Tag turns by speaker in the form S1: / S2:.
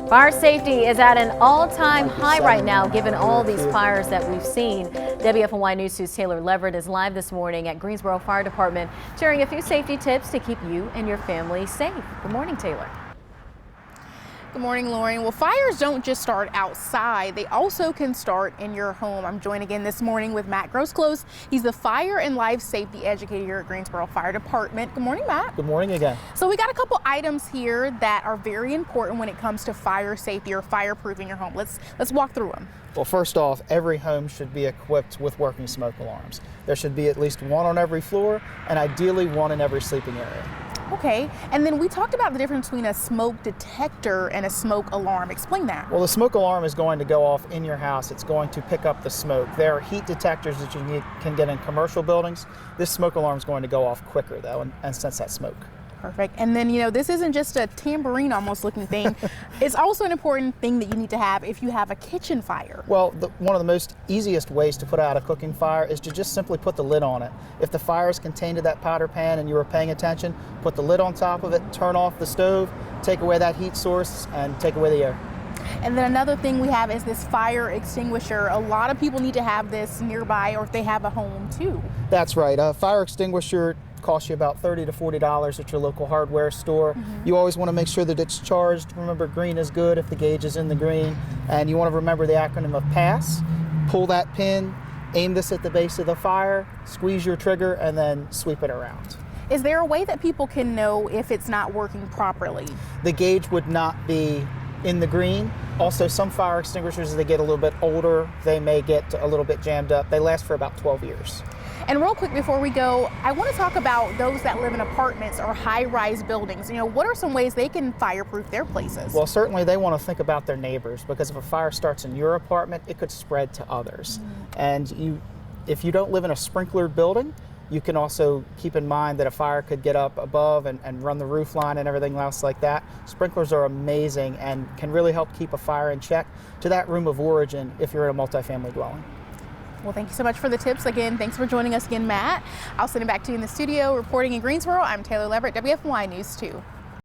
S1: Fire safety is at an all-time high right now, given all these fires that we've seen. WFNY News 2's Taylor Leverett is live this morning at Greensboro Fire Department, sharing a few safety tips to keep you and your family safe. Good morning, Taylor.
S2: Good morning, Lauren. Well, fires don't just start outside. They also can start in your home. I'm joined again this morning with Matt Groseclose. He's the fire and life safety educator here at Greensboro Fire Department. Good morning, Matt.
S3: Good morning again.
S2: So we got a couple items here that are very important when it comes to fire safety or fireproofing your home. Let's walk through them.
S3: Well, first off, every home should be equipped with working smoke alarms. There should be at least one on every floor and ideally one in every sleeping area.
S2: Okay, and then we talked about the difference between a smoke detector and a smoke alarm. Explain that.
S3: Well, the smoke alarm is going to go off in your house. It's going to pick up the smoke. There are heat detectors that you can get in commercial buildings. This smoke alarm is going to go off quicker, though, and sense that smoke.
S2: Perfect. And then, this isn't just a tambourine almost looking thing. It's also an important thing that you need to have if you have a kitchen fire.
S3: Well, one of the most easiest ways to put out a cooking fire is to just simply put the lid on it. If the fire is contained to that powder pan and you were paying attention, put the lid on top of it, turn off the stove, take away that heat source, and take away the air.
S2: And then another thing we have is this fire extinguisher. A lot of people need to have this nearby, or if they have a home too.
S3: That's right. A fire extinguisher costs you about $30 to $40 at your local hardware store. You always want to make sure that it's charged. Remember, green is good if the gauge is in the green. And you want to remember the acronym of PASS. Pull that pin, aim this at the base of the fire, squeeze your trigger, and then sweep it around.
S2: Is there a way that people can know if it's not working properly?
S3: The gauge would not be in the green. Also, some fire extinguishers, as they get a little bit older, they may get a little bit jammed up. They last for about 12 years.
S2: And real quick before we go, I want to talk about those that live in apartments or high-rise buildings. What are some ways they can fireproof their places?
S3: Well, certainly they want to think about their neighbors, because if a fire starts in your apartment, it could spread to others. And if you don't live in a sprinklered building, you can also keep in mind that a fire could get up above and run the roof line and everything else like that. Sprinklers are amazing and can really help keep a fire in check to that room of origin if you're in a multifamily dwelling.
S2: Well, thank you so much for the tips. Again, thanks for joining us again, Matt. I'll send it back to you in the studio. Reporting in Greensboro, I'm Taylor Leverett, WFNY News 2.